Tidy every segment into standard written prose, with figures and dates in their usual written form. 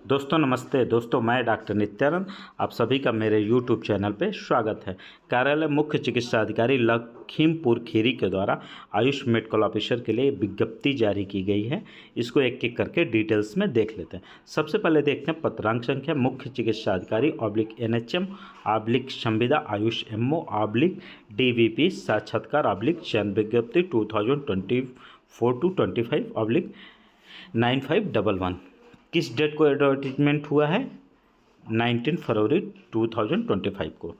दोस्तों नमस्ते। दोस्तों मैं डॉक्टर नित्यानंद, आप सभी का मेरे YouTube चैनल पे स्वागत है। कार्यालय मुख्य चिकित्सा अधिकारी लखीमपुर खीरी के द्वारा आयुष मेडिकल ऑफिसर के लिए विज्ञप्ति जारी की गई है। इसको एक एक करके डिटेल्स में देख लेते हैं। सबसे पहले देखते हैं पत्रांक संख्या मुख्य चिकित्सा अधिकारी NHM संविदा आयुष MO DVP साक्षात्कार चयन विज्ञप्ति 2024-25 9511 किस डेट को एडवर्टीजमेंट हुआ है? 19 फरवरी 2025 को।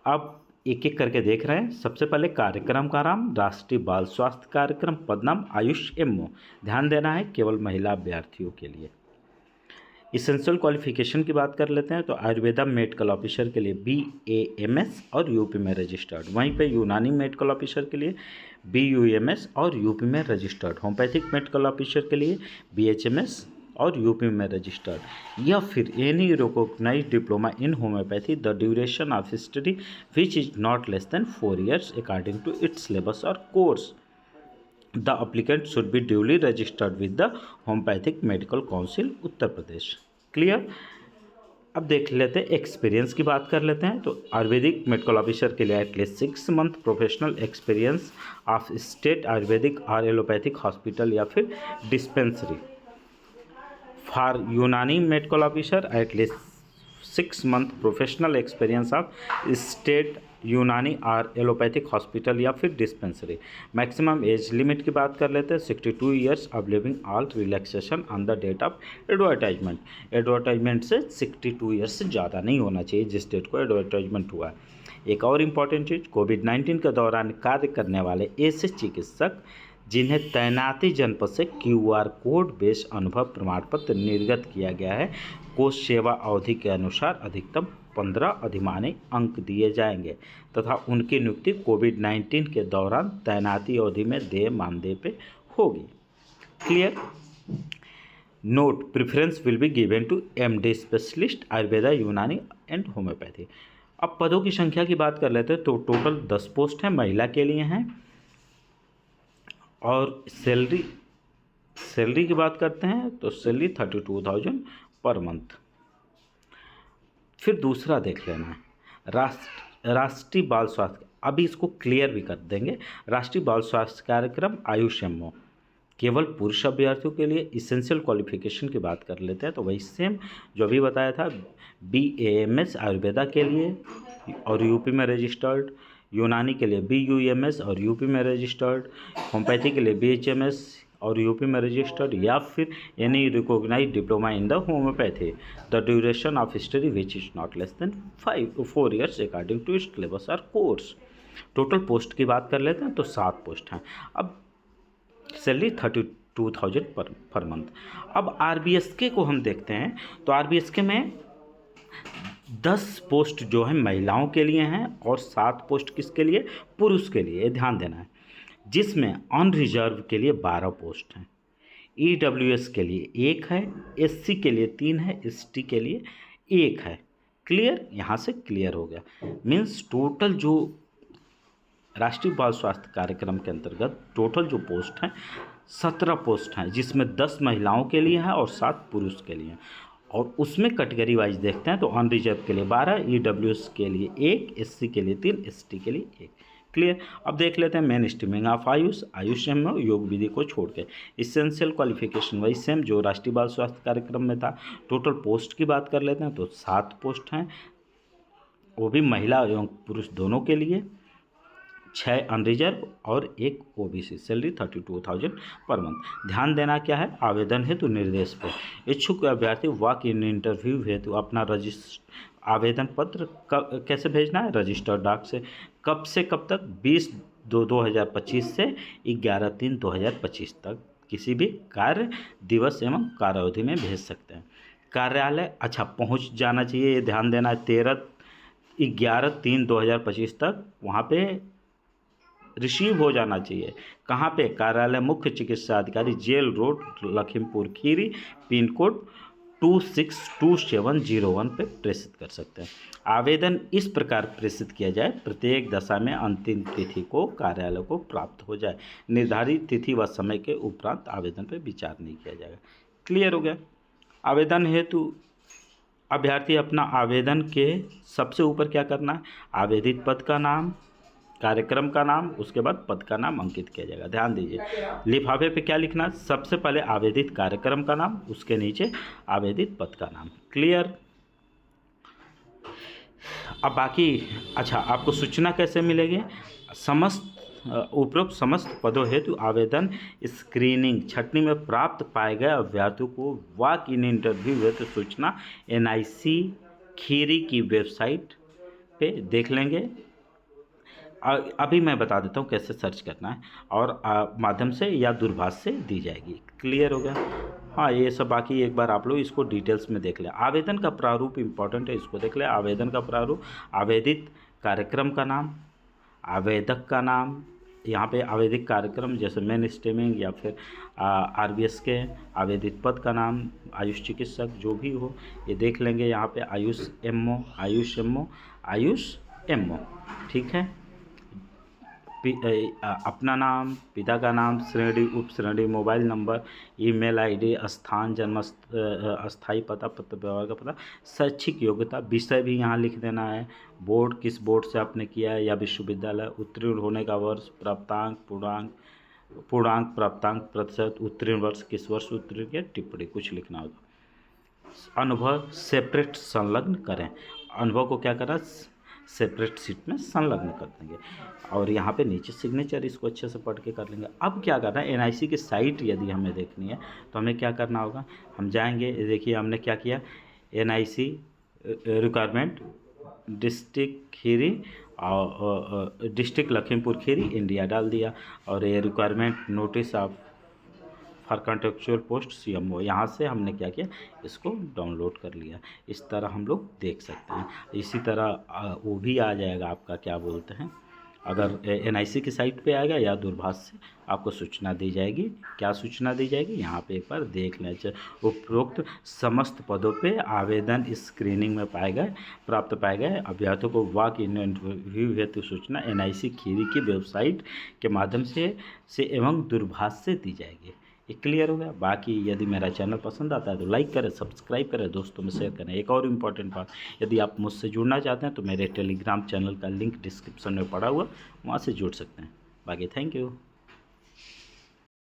अब एक एक करके देख रहे हैं। सबसे पहले कार्यक्रम का नाम राष्ट्रीय बाल स्वास्थ्य कार्यक्रम, पद नाम आयुष MO। ध्यान देना है केवल महिला अभ्यर्थियों के लिए। इसेंशियल क्वालिफिकेशन की बात कर लेते हैं तो आयुर्वेदा मेडिकल ऑफिसर के लिए BAMS और यूपी में रजिस्टर्ड, वहीं पे यूनानी मेडिकल ऑफिसर के लिए BUMS और यूपी में रजिस्टर्ड, होम्योपैथिक मेडिकल ऑफिसर के लिए BHMS और यूपी में रजिस्टर्ड, या फिर any recognised diploma in homoeopathy the duration of study which is not less than 4 years according to its syllabus और course. The applicant should be duly registered with the homoeopathic medical council Uttar Pradesh. Clear. अब देख लेते हैं experience की बात कर लेते हैं तो आयुर्वेदिक मेडिकल ऑफिसर के लिए at least 6 month professional experience of state Ayurvedic और एलोपैथिक हॉस्पिटल या फिर डिस्पेंसरी। फॉर यूनानी medical officer at least 6 month professional experience of state यूनानी और एलोपैथिक हॉस्पिटल या फिर डिस्पेंसरी। मैक्सिमम एज लिमिट की बात कर लेते हैं 62 years of living all relaxation on the date of advertisement. Advertisement से 62 years से ज़्यादा नहीं होना चाहिए जिस डेट को एडवर्टाइजमेंट हुआ है। एक और इम्पॉर्टेंट चीज़, कोविड-19 के दौरान कार्य करने वाले ऐसे चिकित्सक जिन्हें तैनाती जनपद से QR कोड बेस्ड अनुभव प्रमाण पत्र निर्गत किया गया है को सेवा अवधि के अनुसार अधिकतम 15 अधिमानी अंक दिए जाएंगे तथा उनकी नियुक्ति कोविड-19 के दौरान तैनाती अवधि में देय मानदेय पे होगी। Clear. Note, preference will be given to MD specialist Ayurveda Unani and homeopathy. अब पदों की संख्या की बात कर लेते हैं तो टोटल 10 पोस्ट हैं, महिला के लिए हैं। और सैलरी की बात करते हैं तो सैलरी 32,000 पर मंथ। फिर दूसरा देख लेना है राष्ट्रीय बाल स्वास्थ्य। अभी इसको क्लियर भी कर देंगे। राष्ट्रीय बाल स्वास्थ्य कार्यक्रम आयुष MO केवल पुरुष अभ्यर्थियों के लिए। इसेंशियल क्वालिफिकेशन की बात कर लेते हैं तो वही सेम जो अभी बताया था, BAMS आयुर्वेदा के लिए और यूपी में रजिस्टर्ड, यूनानी के लिए BUMS और यूपी में रजिस्टर्ड, होम्योपैथी के लिए BHMS और यूपी में रजिस्टर्ड, या फिर any recognised diploma in the homeopathy the duration of study which is not less than 4 years according to its syllabus और कोर्स। टोटल पोस्ट की बात कर लेते हैं तो 7 पोस्ट हैं। अब सैलरी 32,000 पर मंथ। अब RBSK को हम देखते हैं तो RBSK में 10 पोस्ट जो है महिलाओं के लिए हैं और 7 पोस्ट किसके लिए? पुरुष के लिए। ध्यान देना है, जिसमें अनरिजर्व के लिए 12 पोस्ट हैं, EWS के लिए 1 है, SC के लिए 3 है, ST के लिए 1 है। क्लियर। यहाँ से क्लियर हो गया। मीन्स टोटल जो राष्ट्रीय बाल स्वास्थ्य कार्यक्रम के अंतर्गत टोटल जो पोस्ट हैं 17 पोस्ट हैं, जिसमें 10 महिलाओं के लिए हैं और 7 पुरुष के लिए। और उसमें कैटेगरी वाइज देखते हैं तो अनरिजर्व के लिए 12, EWS के लिए 1, SC के लिए 3, ST के लिए 1। क्लियर। अब देख लेते हैं main streaming of Ayush MO योग विधि को छोड़ के। इसेंशियल क्वालिफिकेशन वही सेम जो राष्ट्रीय बाल स्वास्थ्य कार्यक्रम में था। टोटल पोस्ट की बात कर लेते हैं तो 7 पोस्ट हैं, वो भी महिला एवं पुरुष दोनों के लिए, 6 अनरिजर्व और 1 OBC। Salary 32,000 per month. ध्यान देना क्या है, आवेदन हेतु निर्देश पे इच्छुक अभ्यर्थी वॉक इन इंटरव्यू हेतु अपना आवेदन पत्र कैसे भेजना है? रजिस्टर्ड डाक से। कब से कब तक? 20/2/2025 से 11/3/2025 तक किसी भी कार्य दिवस एवं कार्यावधि में भेज सकते हैं। कार्यालय पहुंच जाना चाहिए, ये ध्यान देना है। 11/3/2025 तक वहाँ पे रिसीव हो जाना चाहिए। कहाँ पे? कार्यालय मुख्य चिकित्सा अधिकारी, jail road, Lakhimpur Kheri, pin code 262701 पे प्रेषित कर सकते हैं। आवेदन इस प्रकार प्रेषित किया जाए प्रत्येक दशा में अंतिम तिथि को कार्यालय को प्राप्त हो जाए। निर्धारित तिथि व समय के उपरांत आवेदन पर विचार नहीं किया जाएगा। क्लियर हो गया। आवेदन हेतु अभ्यर्थी अपना आवेदन के सबसे ऊपर क्या करना है, आवेदित पद का नाम, कार्यक्रम का नाम, उसके बाद पद का नाम अंकित किया जाएगा। ध्यान दीजिए, लिफाफे पे क्या लिखना है, सबसे पहले आवेदित कार्यक्रम का नाम, उसके नीचे आवेदित पद का नाम। क्लियर। अब बाकी अच्छा, आपको सूचना कैसे मिलेगी, समस्त उपरोक्त समस्त पदों हेतु आवेदन स्क्रीनिंग छटनी में प्राप्त पाए गए अभ्यर्थियों को वॉक इन इंटरव्यू हेतु सूचना NIC खीरी की वेबसाइट पे देख लेंगे। अभी मैं बता देता हूँ कैसे सर्च करना है, और माध्यम से या दूरभाष से दी जाएगी। क्लियर हो गया। हाँ, ये सब बाकी एक बार आप लोग इसको डिटेल्स में देख लें। आवेदन का प्रारूप इम्पॉर्टेंट है, इसको देख लें। आवेदन का प्रारूप, आवेदित कार्यक्रम का नाम, आवेदक का नाम, यहाँ पे आवेदित कार्यक्रम जैसे मेन स्ट्रीमिंग या फिर RBS के, आवेदित पद का नाम, आयुष चिकित्सक जो भी हो ये देख लेंगे। यहाँ पे आयुष एमओ, ठीक है। अपना नाम, पिता का नाम, श्रेणी, उप श्रेणी, मोबाइल नंबर, ईमेल ID, स्थान, जन्म स्थायी पता, पत्र व्यवहार का पता, शैक्षिक योग्यता, विषय भी यहाँ लिख देना है, बोर्ड किस बोर्ड से आपने किया है या विश्वविद्यालय, उत्तीर्ण होने का वर्ष, प्राप्तांक, पूर्णांक प्राप्तांक प्रतिशत, उत्तीर्ण वर्ष किस वर्ष उत्तीर्ण किया, टिप्पणी कुछ लिखना होगा। अनुभव सेपरेट संलग्न करें, अनुभव को क्या करना, सेपरेट सीट में संलग्न कर देंगे। और यहाँ पे नीचे सिग्नेचर, इसको अच्छे से पढ़ के कर लेंगे। अब क्या करना है, NIC की साइट यदि हमें देखनी है तो हमें क्या करना होगा, हम जाएंगे, देखिए हमने क्या किया, NIC रिक्वायरमेंट डिस्ट्रिक्ट खीरी और डिस्ट्रिक्ट लखीमपुर खीरी इंडिया डाल दिया, और ये requirement notice of for contractual post CMO, यहाँ से हमने क्या किया, इसको डाउनलोड कर लिया। इस तरह हम लोग देख सकते हैं। इसी तरह वो भी आ जाएगा आपका, क्या बोलते हैं, अगर NIC की साइट पे आएगा या दूरभाष से आपको सूचना दी जाएगी। क्या सूचना दी जाएगी, यहाँ पे एक बार देख लें। उपरोक्त समस्त पदों पे आवेदन स्क्रीनिंग में प्राप्त पाए गए अभ्यर्थियों को वॉक इन इंटरव्यू हेतु सूचना NIC खीरी की वेबसाइट के माध्यम से एवं दूरभाष से दी जाएगी। ये क्लियर हो गया। बाकी यदि मेरा चैनल पसंद आता है तो लाइक करें, सब्सक्राइब करें, दोस्तों में शेयर करें। एक और इम्पॉर्टेंट बात, यदि आप मुझसे जुड़ना चाहते हैं तो मेरे टेलीग्राम चैनल का लिंक डिस्क्रिप्शन में पड़ा हुआ, वहाँ से जुड़ सकते हैं। बाकी थैंक यू।